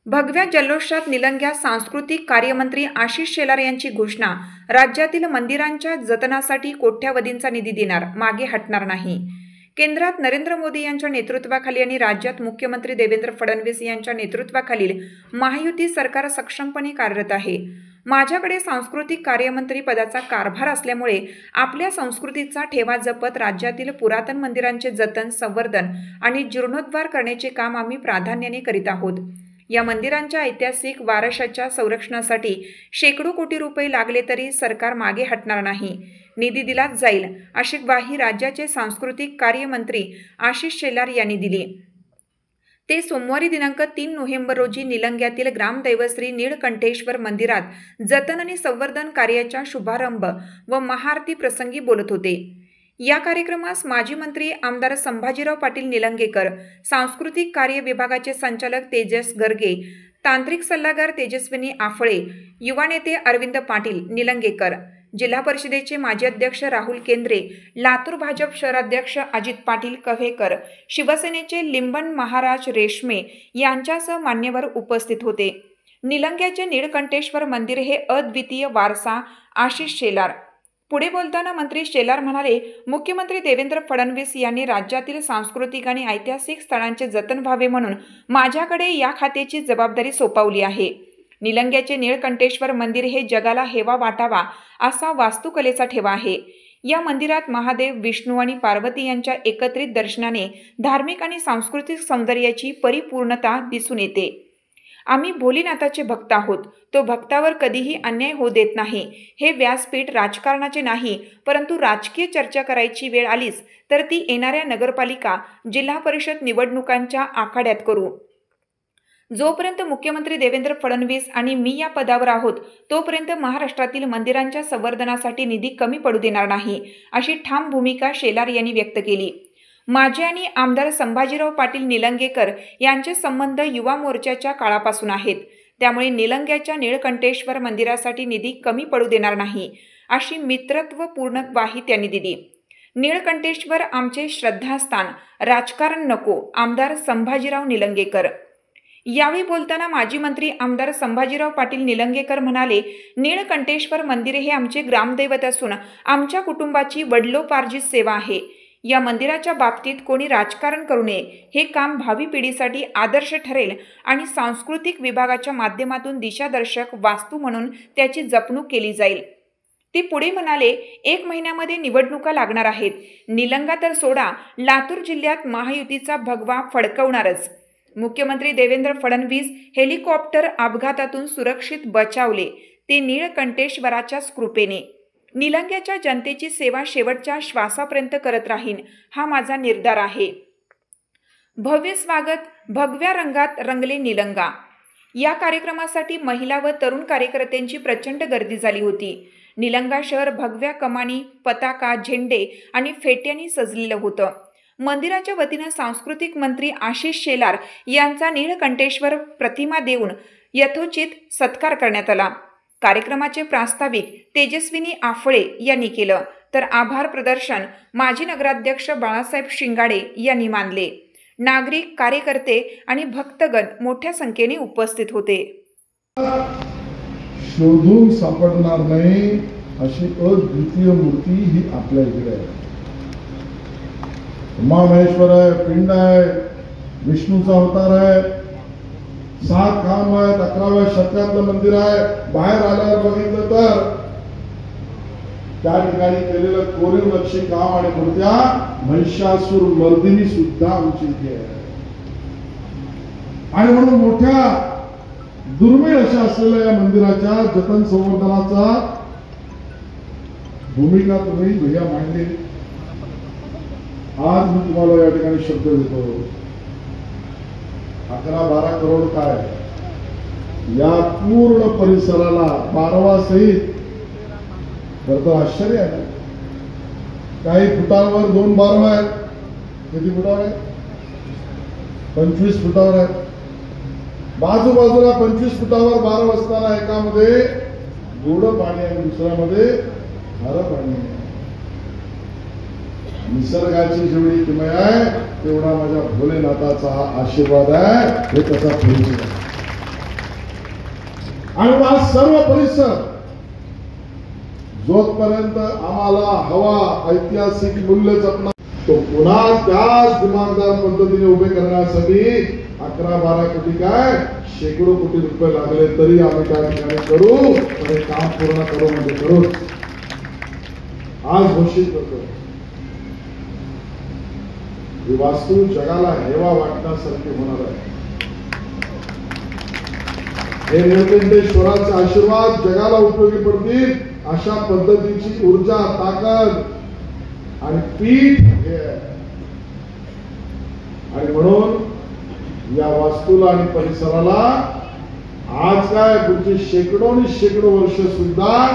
भगव्या जल्लोषात निलंग्यात सांस्कृतिक कार्यमंत्री आशिष शेलार यांची घोषणा। राज्यातील मंदिरांच्या जतनासाठी कोट्यवधींचा निधी देणार, मागे हटणार नाही। केंद्रात नरेंद्र मोदी यांच्या नेतृत्वाखाली आणि राज्यात मुख्यमंत्री देवेंद्र फडणवीस यांच्या नेतृत्वाखालील महायुती सरकार सक्षमपणे कार्यरत आहे। माझ्याकडे सांस्कृतिक कार्यमंत्री पदाचा कारभार असल्यामुळे आपल्या संस्कृतीचा ठेवा जपत राज्यातील पुरातन मंदिरांचे जतन, संवर्धन आणि जीर्णोद्धार करण्याचे काम आम्ही प्राधान्याने करीत आहोत। या मंदिरांच्या ऐतिहासिक वारशाच्या संरक्षणासाठी शेकडो कोटी रुपये लागले तरी सरकार मागे हटणार नाही, निधी दिलाच जाईल, अशी ग्वाही राज्याचे सांस्कृतिक कार्यमंत्री आशिष शेलार यांनी दिली। ते सोमवारी दिनांक 3 नोव्हेंबर रोजी निलंग्यातील ग्रामदैवत श्री नीळकंठेश्वर मंदिरात जतन आणि संवर्धन कार्याच्या शुभारंभ व महाआरती प्रसंगी बोलत होते। या कार्यक्रमास माजी मंत्री आमदार संभाजीराव पाटील निलंगेकर, सांस्कृतिक कार्य विभागाचे संचालक तेजस गर्गे, तांत्रिक सल्लागार तेजस्विनी आफळे, युवा नेते अरविंद पाटील निलंगेकर, जिल्हा परिषदेचे माजी अध्यक्ष राहुल केंद्रे, लातूर भाजप शहराध्यक्ष अजित पाटील कव्हेकर, शिवसेनेचे लिंबन महाराज रेशमे यांच्यासह मान्यवर उपस्थित होते। निलंग्याचे नीळकंठेश्वर मंदिर हे अद्वितीय वारसा आशिष शेलार। पुढे बोलताना मंत्री शेलार म्हणाले, मुख्यमंत्री देवेंद्र फडणवीस यांनी राज्यातील सांस्कृतिक आणि ऐतिहासिक स्थळांचे जतन व्हावे म्हणून माझ्याकडे या खात्याची जबाबदारी सोपवली आहे। निलंग्याचे नीळकंठेश्वर मंदिर हे जगाला हेवा वाटावा असा वास्तुकलेचा ठेवा आहे। या मंदिरात महादेव, विष्णू आणि पार्वती यांच्या एकत्रित दर्शनाने धार्मिक आणि सांस्कृतिक सौंदर्याची परिपूर्णता दिसून येते। आम्ही भोलेनाथाचे भक्त आहोत, तो भक्तावर कधीही अन्याय होऊ देत नाही। हे व्यासपीठ राजकारणाचे नाही, परंतु राजकीय चर्चा करायची वेळ आलीच तर ती येणाऱ्या नगरपालिका, जिल्हा परिषद निवडणुकांच्या आखाड्यात करू। जोपर्यंत मुख्यमंत्री देवेंद्र फडणवीस आणि मी या पदावर आहोत तोपर्यंत महाराष्ट्रातील मंदिरांच्या संवर्धनासाठी निधी कमी पडू देणार नाही, अशी ठाम भूमिका शेलार यांनी व्यक्त केली। माजी आणि आमदार संभाजीराव पाटील निलंगेकर यांचे संबंध युवा मोर्चाच्या काळापासून आहेत, त्यामुळे निलंग्याच्या नीळकंठेश्वर मंदिरासाठी निधी कमी पडू देणार नाही, अशी मित्रत्वपूर्ण ग्वाही त्यांनी दिली। नीळकंठेश्वर आमचे श्रद्धास्थान, राजकारण नको, आमदार संभाजीराव निलंगेकर। यावेळी बोलताना माजी मंत्री आमदार संभाजीराव पाटील निलंगेकर म्हणाले, नीळकंठेश्वर मंदिर हे आमचे ग्रामदैवत असून आमच्या कुटुंबाची वडिलोपार्जित सेवा आहे। या मंदिराच्या बाबतीत कोणी राजकारण करू नये, हे काम भावी पिढीसाठी आदर्श ठरेल आणि सांस्कृतिक विभागाच्या माध्यमातून दिशादर्शक वास्तू म्हणून त्याची जपणूक केली जाईल। ते पुढे म्हणाले, 1 महिन्यामध्ये निवडणुका लागणार आहेत। निलंगा तर सोडा, लातूर जिल्ह्यात महायुतीचा भगवा फडकवणारच। मुख्यमंत्री देवेंद्र फडणवीस हेलिकॉप्टर अपघातातून सुरक्षित बचावले, ते नीळकंठेश्वराच्या कृपेने। निलंग्याच्या जनतेची सेवा शेवटच्या श्वासापर्यंत करत राहीन, हा माझा निर्धार आहे। भव्य स्वागत, भगव्या रंगात रंगले निलंगा। या कार्यक्रमासाठी महिला व तरुण कार्यकर्त्यांची प्रचंड गर्दी झाली होती। निलंगा शहर भगव्या कमानी, पताका, झेंडे आणि फेट्यांनी सजलेलं होतं। मंदिराच्या वतीनं सांस्कृतिक मंत्री आशिष शेलार यांचा नीळकंठेश्वर प्रतिमा देऊन यथोचित सत्कार करण्यात आला। कार्यक्रमाचे प्रास्ताविक तेजस्विनी आफळे यांनी केलं, तर आभार प्रदर्शन माजी नगराध्यक्ष बाळासाहेब शिंगाडे यांनी मानले। नागरिक, कार्यकर्ते आणि भक्तगण मोठ्या संख्येने उपस्थित होते। शोधून सापडणार नाही अशी अद्वितीय मूर्ती ही आपल्या इकडे आहे। उमामहेश्वर आहे, पिंड आहे, विष्णूचा अवतार आहे, 7 खांब आहेत, 11व्या शतकातलं मंदिर आहे। बाहेर आल्यावर बघितलं तर त्या ठिकाणी केलेलं कोरीव नक्षी काम आणि मूर्त्या महिषासूर मर्दिनी सुद्धा आमची इथे आहे। आणि म्हणून मोठ्या दुर्मिळ अशा असलेल्या या मंदिराच्या जतन संवर्धनाचा भूमिका तुम्ही भैया मांडली। आज मी तुम्हाला या ठिकाणी शब्द देतो, 11-12 करोड काय या पूर्ण परिसराला बारवा सहित तर आश्चर्य आहे। काही फुटांवर 2 बारवा आहेत, किती फुटावर आहेत? 25 फुटावर आहेत। बाजूबाजूला 25 फुटावर बारव असताना एकामध्ये गोड पाणी आहे, दुसऱ्यामध्ये खारं पाणी आहे। निसर्गाची जेवढी किमया आहे तेवढा माझ्या भोलेनाथाचा हा आशीर्वाद आहे, हे त्याचा परिचय आहे। आणि हा सर्व परिसर जोपर्यंत आम्हाला हवा ऐतिहासिक मूल्य जपणार तो पुन्हा त्याच दिमागदार पद्धतीने उभे करण्यासाठी 11-12 कोटी काय शेकडो कोटी रुपये लागले तरी आम्ही त्या ठिकाणी करू आणि काम पूर्ण करू म्हणजे करू आज घोषित करतो. ही वास्तू जगाला हेवा वाटण्यासारखी होणार आहे. हे निळकंठेश्वराचे आशीर्वाद जगाला उपयोगी पडतील अशा पद्धतीची ऊर्जा ताकद आणि पीठ हे आणि म्हणून या वास्तूला आणि परिसराला आज काय पुढची शेकडो वर्ष सुद्धा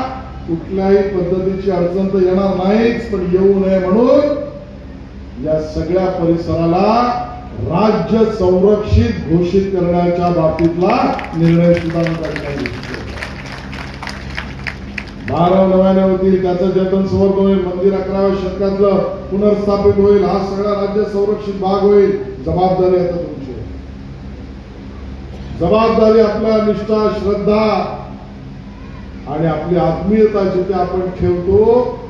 कुठल्याही पद्धतीची अडचण तर येणार नाहीच, पण येऊ नये म्हणून या सगळ्या परिसराला राज्य संरक्षित घोषित करण्याच्या बाबतीतला निर्णय सुद्धा करण्यात 12 नव्याने होतील, त्याचं जतन संवर्धन होईल, मंदिर 11व्या शतकातलं पुनर्स्थापित होईल, हा सगळा राज्य संरक्षित भाग होईल. जबाबदारी आता तुमची जबाबदारी आपल्या निष्ठा श्रद्धा आणि आपली आत्मीयता जिथे आपण ठेवतो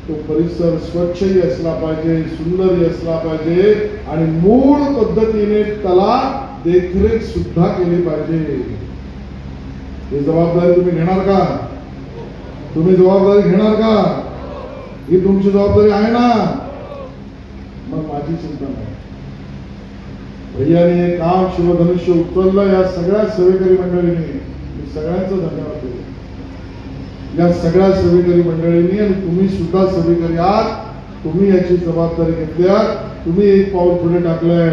तो परिसर स्वच्छही असला पाहिजे, सुंदरही असला पाहिजे आणि मूळ पद्धतीने त्याला देखरेख सुद्धा केली पाहिजे. ही जबाबदारी तुम्ही घेणार का? तुम्ही जबाबदारी घेणार का? ही तुमची जबाबदारी आहे ना? मग माझी चिंता नाही. भैयाने काम शिवधनुष्य उचललं या सगळ्या सेवेकरी मंडळींनी मी सगळ्यांचं धन्यवाद देतो. या सगळ्या सेवेकरी मंडळींनी आणि तुम्ही सुद्धा सेवेकरी आहात. तुम्ही याची जबाबदारी घेतल्या, तुम्ही एक पाऊल पुढे टाकलंय.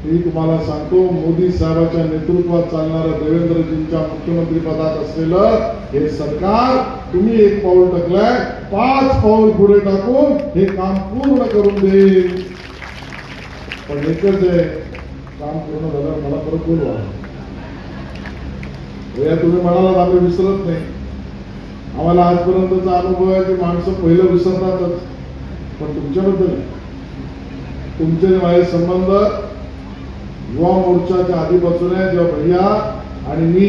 मी तुम्हाला सांगतो मोदी साहेबांच्या नेतृत्वात चालणारं देवेंद्रजींच्या मुख्यमंत्री पदात असलेलं हे सरकार तुम्ही एक पाऊल टाकलंय, 5 पाऊल पुढे टाकून हे काम पूर्ण करून देईल. पण एकच आहे, काम पूर्ण झालं मला परत बोलवा. तुम्ही म्हणालात आम्ही विसरत नाही. आम्हाला आजपर्यंतचा अनुभव आहे की माणसं पहिलं विसरतातच, पण तुमच्याबद्दल तुमचे माझे संबंध युवा मोर्चाच्या आधीपासून आहे. जेव्हा भैया आणि मी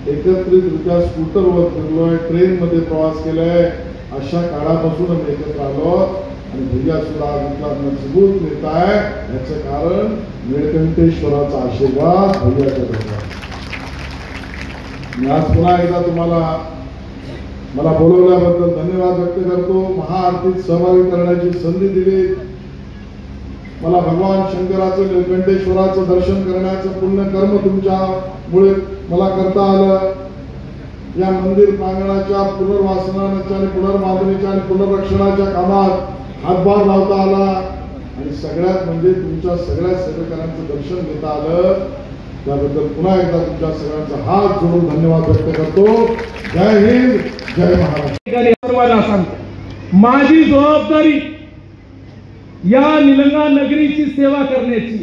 एकत्रितरित्या स्कूटरवर फिरलोय, ट्रेनमध्ये प्रवास केलाय, अशा काळापासून आम्ही एकत्र आलो आणि भैया सुद्धा आज मजबूत नेता आहे. याचं कारण निळकंठेश्वराचा आशीर्वाद भैयाच्या डोक्यात. मी आज पुन्हा एकदा तुम्हाला मला बोलवल्याबद्दल धन्यवाद व्यक्त करतो. महाआरतीत सहभागी करण्याची संधी दिली. मला भगवान शंकराचं निळकंठेश्वराचं दर्शन करण्याचं पुण्य कर्म तुमच्यामुळे मला करता आलं. या मंदिर प्रांगणाच्या पुनर्वासनाच्या आणि पुनर्बांधणीच्या आणि पुनर्रक्षणाच्या कामात हातभार लावता आला आणि सगळ्यात म्हणजे तुमच्या सगळ्या सेवेकरांचं दर्शन घेता आलं. त्याबद्दल पुन्हा एकदा तुमच्या सगळ्यांचा हात जोडून धन्यवाद व्यक्त करतो. जय हिंद, जय महाराष्ट्र. सर्वांना सांगतो माझी जबाबदारी या निलंगा नगरीची सेवा करण्याची.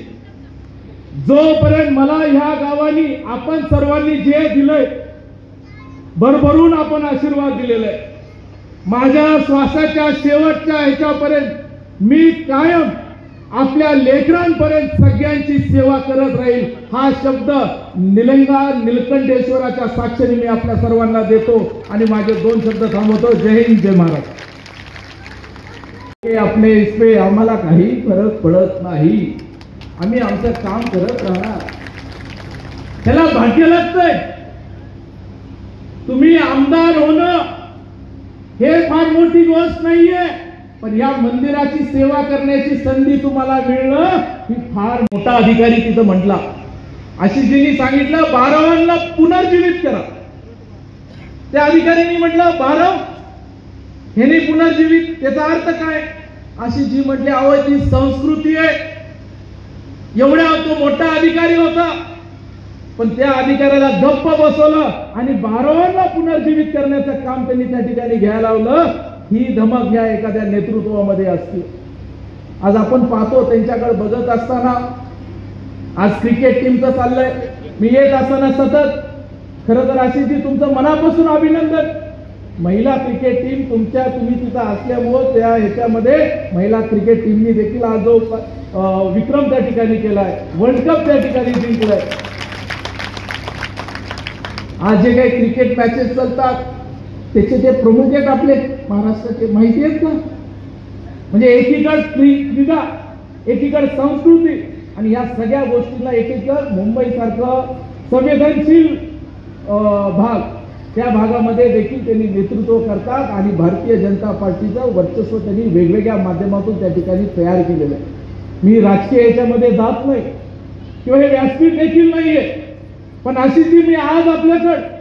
जोपर्यंत मला ह्या गावानी आपण सर्वांनी जे दिलंय भरभरून आपण आशीर्वाद दिलेला आहे, माझ्या श्वासाच्या शेवटच्या ह्याच्यापर्यंत मी कायम आपल्या लेकरांपर्यंत सगळ्यांची सेवा करत राहील. हा शब्द निलंगा निळकंठेश्वराच्या साक्षीने मी आपल्या सर्वांना देतो आणि माझे 2 शब्द थांबवतो. जय हिंद, जय महाराष्ट्र. आपले इसपे आम्हाला काही फरक पडत नाही. आम्ही आमचं काम करत राहणार. त्याला भाग्य लागतंय. तुम्ही आमदार होणं हे फार मोठी गोष्ट नाहीये, पण या मंदिराची सेवा करण्याची संधी तुम्हाला मिळणं ही फार मोठा. अधिकारी तिथं म्हटला आशिषजींनी सांगितलं 12वांना पुनर्जीवित करा. त्या अधिकाऱ्यांनी म्हटलं 12 ह्याने पुनर्जीवित, त्याचा अर्थ काय? आशिषजी म्हटले अहो ती संस्कृती आहे. एवढ्या तो मोठा अधिकारी होता, पण त्या अधिकाऱ्याला गप्प बसवलं आणि 12वांना पुनर्जीवित करण्याचं काम त्यांनी त्या ठिकाणी घ्यायला लावलं. ही धमक या एखाद्या नेतृत्वामध्ये असते. आज आपण पाहतो त्यांच्याकडे बघत असताना आज क्रिकेट टीमचं चाललंय. मी येत असताना सतत खरं तर आशिषजी तुमचं मनापासून अभिनंदन. महिला क्रिकेट टीम तुम्ही तिथं असल्यामुळं त्या ह्याच्यामध्ये महिला क्रिकेट टीमनी देखील आज जो विक्रम त्या ठिकाणी केलाय, वर्ल्ड कप त्या ठिकाणी जिंकलाय. आज जे काही क्रिकेट मॅचेस चालतात त्याचे जे प्रमुख आहेत आपले महाराष्ट्राचे, माहिती आहेत का? म्हणजे एकीकडे क्रीडा, एकीकडे संस्कृती, आणि या सगळ्या गोष्टींना एकीकडे मुंबई सारखं संवेदनशील भाग, त्या भागामध्ये देखील त्यांनी नेतृत्व करतात आणि भारतीय जनता पार्टीचं वर्चस्व त्यांनी वेगवेगळ्या माध्यमातून त्या ठिकाणी तयार केलेलं आहे. मी राजकीय याच्यामध्ये जात नाही किंवा हे व्यासपीठ देखील नाहीये, पण अशी जी मी आज आपल्याकडे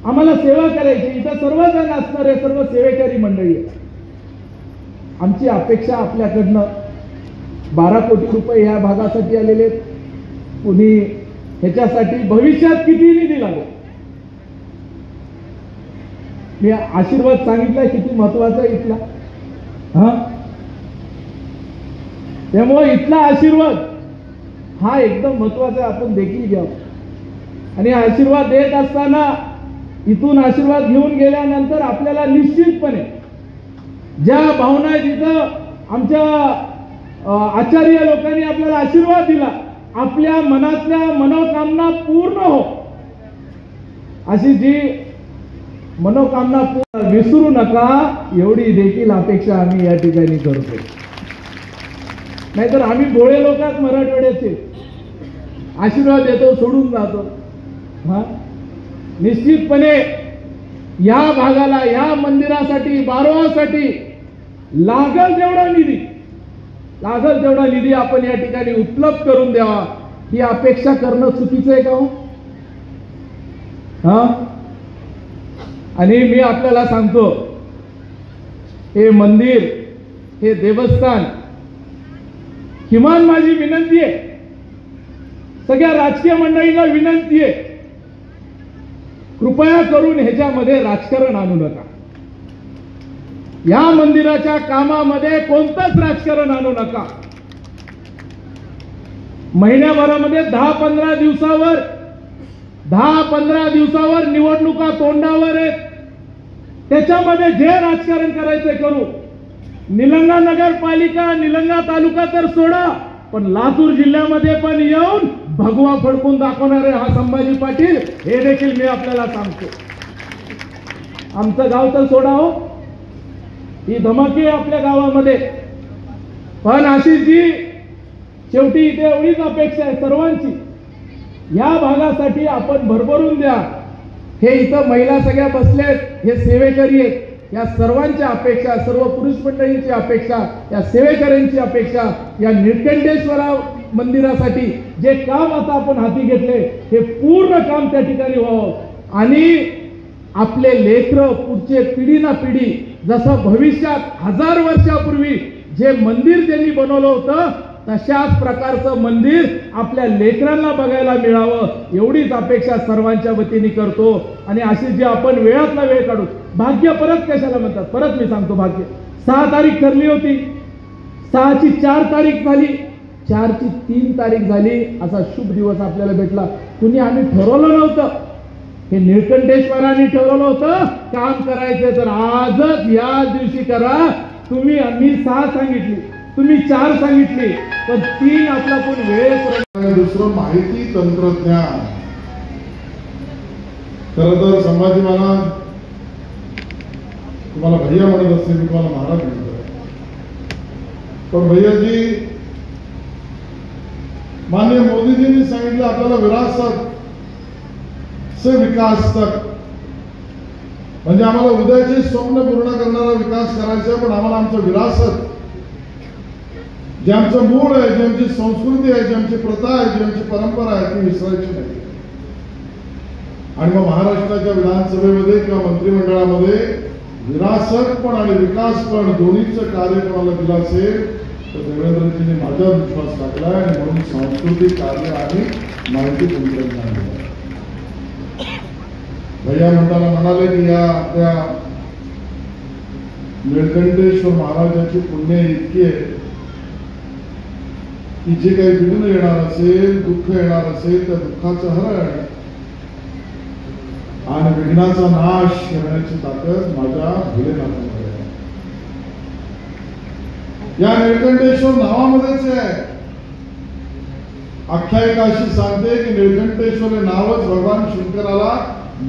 आम्हाला सेवा करायची, इथं सर्वजण असणारे सर्व सेवेकरी मंडळी आहे. आमची अपेक्षा आपल्याकडनं 12 कोटी रुपये या भागासाठी आलेले, कुणी ह्याच्यासाठी भविष्यात किती निधी लागेल. मी आशीर्वाद सांगितलाय किती महत्वाचा आहे इथला, त्यामुळे इथला आशीर्वाद हा एकदम महत्वाचा आहे, आपण देखील घ्यावं. आणि आशीर्वाद देत असताना इथून आशीर्वाद घेऊन गेल्यानंतर आपल्याला निश्चितपणे ज्या भावना जिथं आमच्या आचार्य लोकांनी आपल्याला आशीर्वाद दिला, आपल्या मनातल्या मनोकामना पूर्ण हो, अशी जी मनोकामना पूर्ण विसरू नका, एवढी देखील अपेक्षा आम्ही या ठिकाणी करतो. नाहीतर आम्ही भोळे लोकात मराठवाड्याचे आशीर्वाद देतो सोडून जातो. निश्चितपणे या भागाला, या मंदिरासाठी, बारोवासाठी लागल तेवढा निधी आपण या ठिकाणी उपलब्ध करून द्यावा, ही अपेक्षा करणं चुकीचं आहे का हो? आणि मी आपल्याला सांगतो, हे मंदिर, हे देवस्थान, किमान माझी विनंती आहे, सगळ्या राजकीय मंडळींना विनंती आहे, कृपया करून ह्याच्यामध्ये राजकारण आणू नका. या मंदिराच्या कामामध्ये कोणतंच राजकारण आणू नका. महिन्याभरामध्ये 10-15 दिवसावर निवडणुका तोंडावर आहेत, त्याच्यामध्ये जे राजकारण करायचंय करू. निलंगा नगरपालिका, निलंगा तालुका तर सोडा, पण लातूर जिल्ह्यामध्ये पण येऊन भगवा फडकून दाखवणारे हा संभाजी पाटील, हे देखील मी आपल्याला सांगतो. आमचं गाव तर सोडा हो, ही धमकी आहे आपल्या गावामध्ये, पण अशी जी शेवटी इथे एवढीच अपेक्षा आहे सर्वांची, या भागासाठी आपण भरभरून द्या. हे इथं महिला सगळ्या बसलेत, हे सेवेकरी आहेत, या सर्वांच्या अपेक्षा, सर्व पुरुष मंडळींची अपेक्षा, या सेवेकऱ्यांची अपेक्षा, या निळकंठेश्वर मंदिरासाठी जे काम आता आपण हाती घेतले, हे पूर्ण काम त्या ठिकाणी व्हावं आणि आपले लेकरं पुढचे पिढी ना पिढी, जसं भविष्यात 1000 वर्षापूर्वी जे मंदिर त्यांनी बनवलं होतं, तशाच प्रकारचं मंदिर आपल्या लेकरांना बघायला मिळावं, एवढीच अपेक्षा सर्वांच्या वतीने करतो. आणि अशी जी आपण वेळातला वेळ काढू, भाग्य परत कशाला म्हणतात, परत मी सांगतो, भाग्य 6 तारीख ठरली होती, 6 ची 4 तारीख झाली, 4 ची 3 तारीख झाली, असा शुभ दिवस आपल्याला भेटला. कुणी आम्ही ठरवलं नव्हतं, हे निळकंठेश्वरांनी ठरवलं होतं काम करायचं, तर आजच याच दिवशी करा. मी 6 सांगितली, तुम्ही 4 सांगितली, पण 3 आपला कोण वेळ. दुसरं माहिती तंत्रज्ञान. खरं तर संभाजी महाराज, तुम्हाला भैया म्हणत असते, मी तुम्हाला महाराज म्हणतो, पण भैयाजी, माननीय मोदीजींनी सांगितलं आपल्याला विरासत से विकास तक, म्हणजे आम्हाला उद्याचे स्वप्न पूर्ण करणारा विकास करायचा, पण आम्हाला आमचं विरासत, जे आमचं मूळ आहे, जी आमची संस्कृती आहे, जी आमची प्रथा आहे, जी आमची परंपरा आहे, ती विसरायची नाही. आणि मग महाराष्ट्राच्या विधानसभेमध्ये किंवा मंत्रिमंडळामध्ये विरासत पण आणि विकास पण दोन्हीचं कार्य कोणाला दिलं असेल तर देवेंद्रजींनी माझ्यावर विश्वास टाकलाय, आणि म्हणून सांस्कृतिक कार्य आणि माहिती तंत्रज्ञान दिलं. भैया म्हणताना म्हणाले की या आपल्या निळकंठेश्वर महाराजांची पुण्य इतकी आहे की जे काही विघ्न येणार असेल, दुःख येणार असेल, त्या दुःखाचं हरण आणि विघ्नाचा नाश करण्याची ताकद माझ्या भोलेनाथामध्ये आहे. या निळकंठेश्वर नावामध्येच आहे. आख्यायिका अशी सांगते की निळकंठेश्वर हे नावच भगवान शंकराला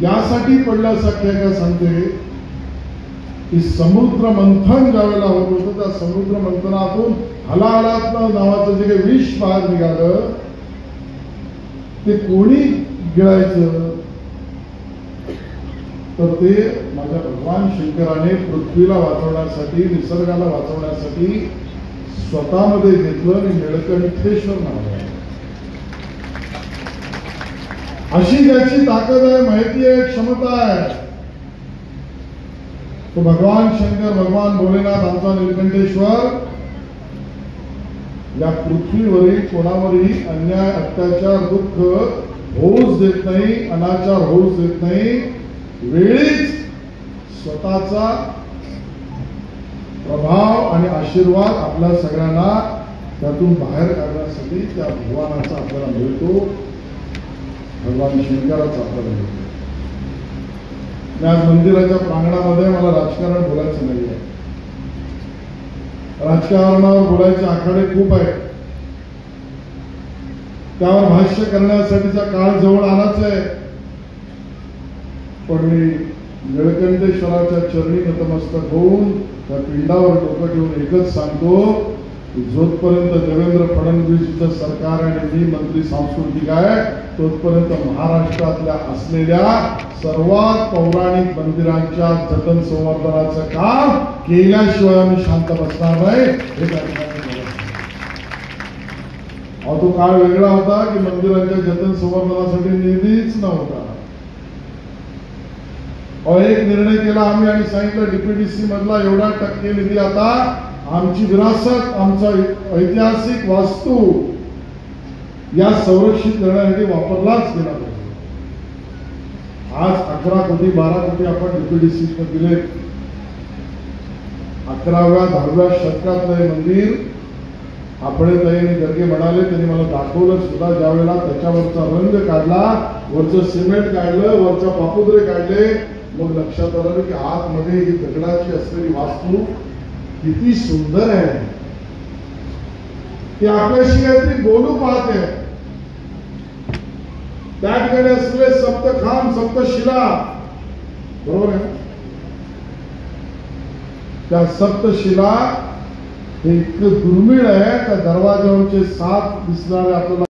यासाठी पडलं असं आख्यायिका सांगते की समुद्र मंथन ज्यावेळेला होत होतं त्या समुद्र मंथनातून हलाहलात नावाचं जे काही विष बाहेर निघालं ते कोणी गिळायचं तर ते माझ्या भगवान शंकराने पृथ्वीला वाचवण्यासाठी निसर्गाला वाचवण्यासाठी स्वतःमध्ये घेतलं आणि निळकंठेश्वर नाव आहे. अशी ज्याची ताकद आहे, माहिती आहे, क्षमता आहे तो भगवान शंकर, भगवान भोलेनाथ आमचा निळकंठेश्वर या पृथ्वीवरील कोणावरही अन्याय, अत्याचार, दुःख होऊच देत नाही, अनाचार होऊच देत नाही. वेळीच स्वतःचा प्रभाव आणि आशीर्वाद आपल्या सगळ्यांना त्यातून बाहेर काढण्यासाठी त्या भगवानाचा आपल्याला मिळतो, भगवान शंकराचा आपल्याला मिळतो. आज मंदिराच्या प्रांगणामध्ये मला राजकारण बोलायचं नाही आहे. राजकारणावर बोलायचे आखाडे खूप आहेत, त्यावर भाष्य करण्यासाठीचा काळ जवळ आलाच आहे. पण मी निळकंठेश्वराच्या चरणी नतमस्तक होऊन त्या पिंडावर डोकं ठेवून एकच सांगतो की जोपर्यंत देवेंद्र फडणवीसचं सरकार आणि मी मंत्री सांस्कृतिक आहे तोपर्यंत महाराष्ट्रातल्या असलेल्या सर्वात पौराणिक मंदिरांच्या जतन संवर्धनाचं काम केल्याशिवाय आम्ही शांत बसणार नाही. हे तो काळ वेगळा होता की मंदिरांच्या जतन संवर्धनासाठी निधीच नव्हता. एक निर्णय केला आम्ही आणि सांगितलं डीपीडीसी मधला एवढा टक्के निधी आता आमची विरासत, आमचा ऐतिहासिक वास्तू या संरक्षित करण्यासाठी वापरलाच गेला पाहिजे. आज 11 कोटी 12 कोटी आपण डीपीडीसी दिले. 11व्या 10व्या शतकातलं हे मंदिर आपले ताईने गर्गे म्हणाले, त्यांनी मला दाखवलं सुद्धा. ज्यावेळेला त्याच्यावरचा रंग काढला, वरचं सिमेंट काढलं, वरचा पापुद्रे काढले, मग लक्षात आलं की आतमध्ये ही दगडाची असलेली वास्तू किती सुंदर आहे. ती आपल्याशी काहीतरी बोलू पाहते. त्या ठिकाणी असलेले सप्तखांब, सप्तशिला, बरोबर आहे, त्या सप्तशिला हे इतकं दुर्मिळ आहे. त्या दरवाजावरचे 7 दिसणारे आपल्याला